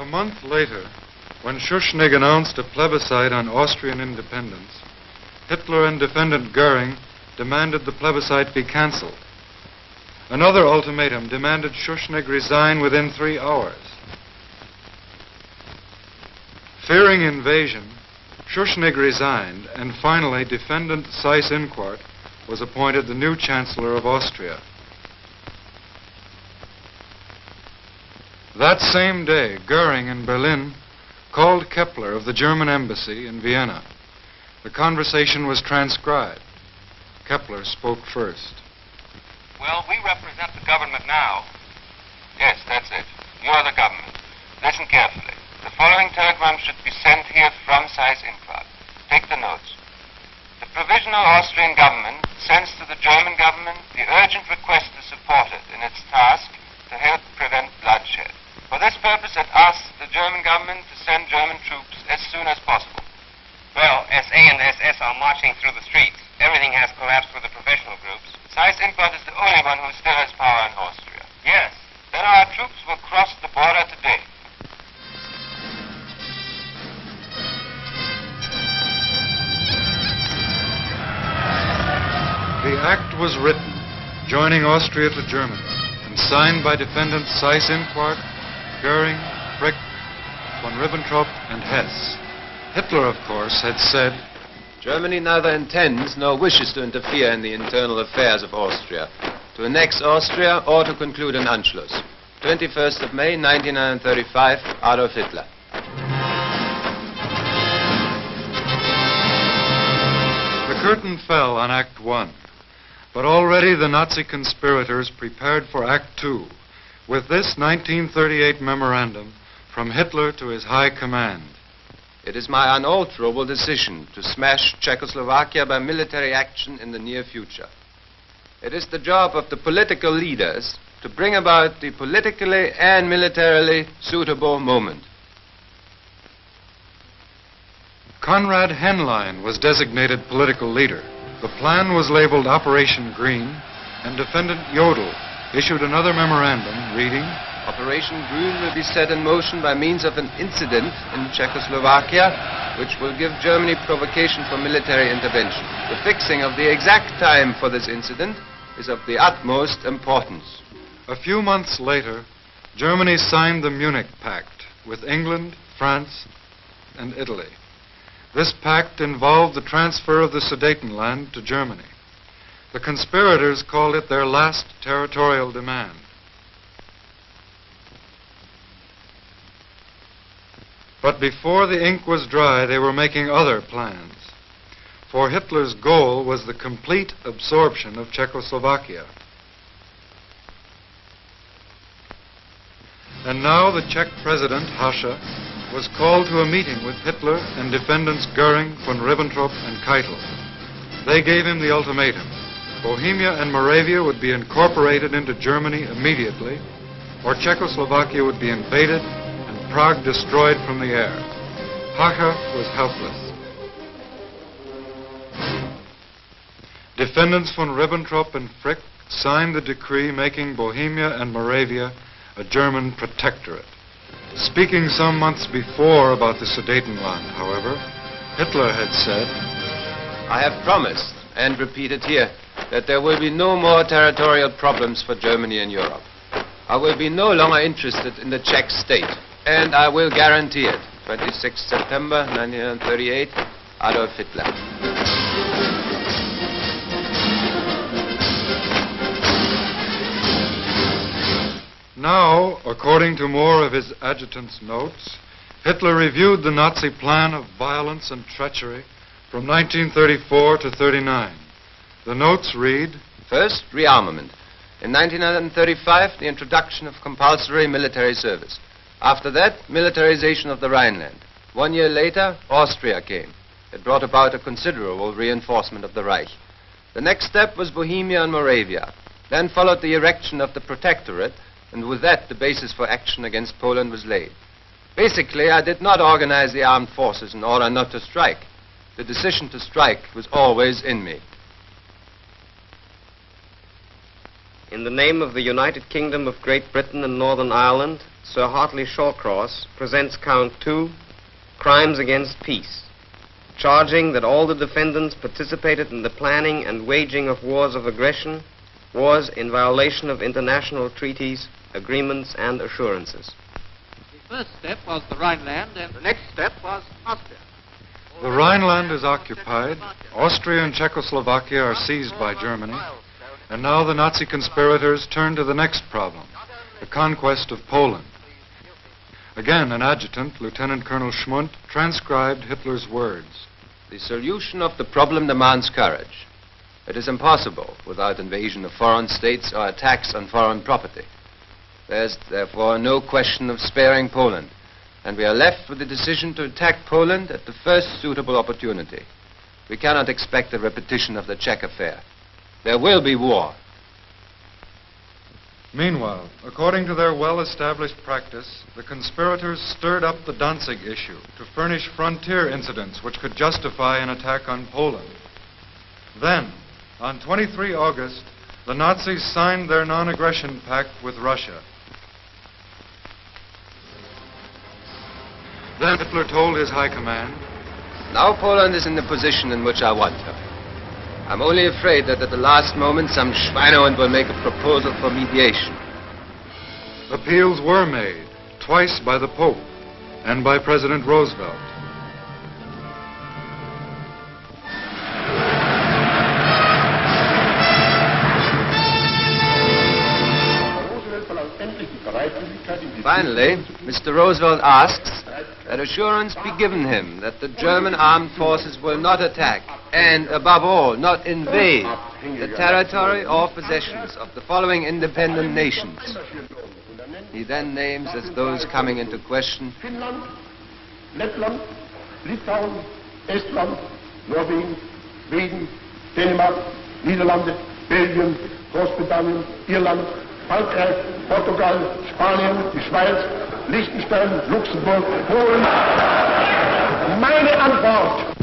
A month later, when Schuschnigg announced a plebiscite on Austrian independence, Hitler and defendant Goering demanded the plebiscite be cancelled. Another ultimatum demanded Schuschnigg resign within 3 hours. Fearing invasion, Schuschnigg resigned, and finally defendant Seyss-Inquart was appointed the new Chancellor of Austria. That same day, Goering in Berlin called Kepler of the German embassy in Vienna. The conversation was transcribed. Kepler spoke first. Well, we represent the government now. Yes, that's it. You're the government. Listen carefully. The following telegram should be sent here from Seyss-Inquart. Take the notes. The provisional Austrian government sends to the German government the urgent request to support it in its task to help prevent bloodshed. For this purpose, it asks the German government to send German troops as soon as possible. Well, SA and SS are marching through the streets. Everything has collapsed with the professional groups. Seyss-Inquart is the only one who still has power in Austria. Yes. Then our troops will cross the border today. The act was written, joining Austria to Germany, and signed by defendants Seyss-Inquart, Goering, Frick, von Ribbentrop, and Hess. Hitler, of course, had said, Germany neither intends nor wishes to interfere in the internal affairs of Austria, to annex Austria or to conclude an Anschluss. 21st of May, 1935, Adolf Hitler. The curtain fell on Act I. But already the Nazi conspirators prepared for Act II, with this 1938 memorandum from Hitler to his high command. It is my unalterable decision to smash Czechoslovakia by military action in the near future. It is the job of the political leaders to bring about the politically and militarily suitable moment. Konrad Henlein was designated political leader. The plan was labeled Operation Green, and defendant Jodl issued another memorandum reading, Operation Green will be set in motion by means of an incident in Czechoslovakia, which will give Germany provocation for military intervention. The fixing of the exact time for this incident is of the utmost importance. A few months later, Germany signed the Munich Pact with England, France, and Italy. This pact involved the transfer of the Sudetenland to Germany. The conspirators called it their last territorial demand. But before the ink was dry, they were making other plans. For Hitler's goal was the complete absorption of Czechoslovakia. And now the Czech president, Hacha, was called to a meeting with Hitler and defendants Goering, von Ribbentrop, and Keitel. They gave him the ultimatum. Bohemia and Moravia would be incorporated into Germany immediately, or Czechoslovakia would be invaded and Prague destroyed from the air. Hacha was helpless. Defendants von Ribbentrop and Frick signed the decree making Bohemia and Moravia a German protectorate. Speaking some months before about the Sudetenland, however, Hitler had said, I have promised, and repeat it here, that there will be no more territorial problems for Germany in Europe. I will be no longer interested in the Czech state, and I will guarantee it. 26 September 1938, Adolf Hitler. Now, according to more of his adjutant's notes, Hitler reviewed the Nazi plan of violence and treachery from 1934 to 39. The notes read, First, rearmament. In 1935, the introduction of compulsory military service. After that, militarization of the Rhineland. 1 year later, Austria came. It brought about a considerable reinforcement of the Reich. The next step was Bohemia and Moravia. Then followed the erection of the protectorate, and with that, the basis for action against Poland was laid. Basically, I did not organize the armed forces in order not to strike. The decision to strike was always in me. In the name of the United Kingdom of Great Britain and Northern Ireland, Sir Hartley Shawcross, presents Count 2, Crimes Against Peace, charging that all the defendants participated in the planning and waging of wars of aggression, wars in violation of international treaties, agreements, and assurances. The first step was the Rhineland, and the next step was Austria. The Rhineland is occupied, Austria and Czechoslovakia are seized by Germany, and now the Nazi conspirators turn to the next problem, the conquest of Poland. Again, an adjutant, Lieutenant Colonel Schmundt, transcribed Hitler's words. The solution of the problem demands courage. It is impossible without invasion of foreign states or attacks on foreign property. There is, therefore, no question of sparing Poland, and we are left with the decision to attack Poland at the first suitable opportunity. We cannot expect a repetition of the Czech affair. There will be war. Meanwhile, according to their well-established practice, the conspirators stirred up the Danzig issue to furnish frontier incidents which could justify an attack on Poland. Then, on 23 August, the Nazis signed their non-aggression pact with Russia. Then Hitler told his high command, Now Poland is in the position in which I want her. I'm only afraid that at the last moment some Schweinehund will make a proposal for mediation. Appeals were made, twice by the Pope and by President Roosevelt. Finally, Mr. Roosevelt asks that assurance be given him that the German armed forces will not attack and, above all, not invade the territory or possessions of the following independent nations. He then names as those coming into question Finnland, Lettland, Litauen, Estland, Norwegen, Schweden, Dänemark, Niederlande, Belgien, Großbritannien, Irland, Frankreich, Portugal, Spanien, die Schweiz, Liechtenstein, Luxemburg, Polen. Meine Antwort.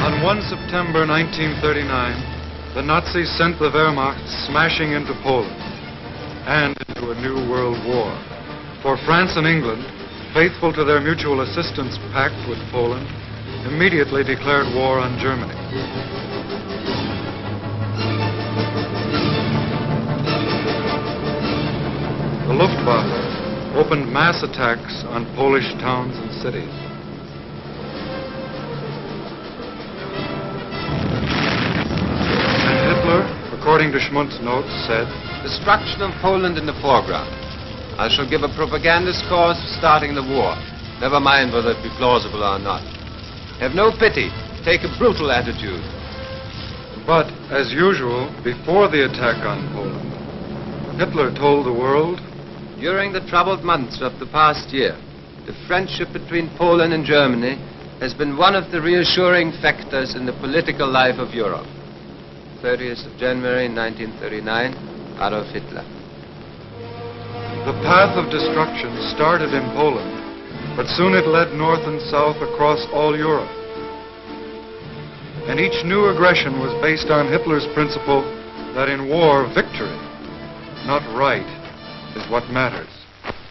On 1 September 1939, the Nazis sent the Wehrmacht smashing into Poland and into a new world war. For France and England, faithful to their mutual assistance pact with Poland, immediately declared war on Germany. The Luftwaffe opened mass attacks on Polish towns and cities. And Hitler, according to Schmundt's notes, said, destruction of Poland in the foreground. I shall give a propagandist cause for starting the war. Never mind whether it be plausible or not. Have no pity. Take a brutal attitude. But, as usual, before the attack on Poland, Hitler told the world, during the troubled months of the past year, the friendship between Poland and Germany has been one of the reassuring factors in the political life of Europe. 30th of January 1939, Adolf Hitler. The path of destruction started in Poland, but soon it led north and south across all Europe. And each new aggression was based on Hitler's principle that in war, victory, not right, is what matters.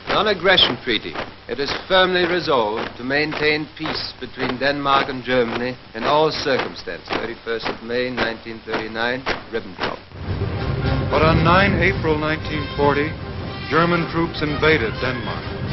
Non-aggression treaty. It is firmly resolved to maintain peace between Denmark and Germany in all circumstances. 31st of May 1939, Ribbentrop. But on 9 April 1940, German troops invaded Denmark.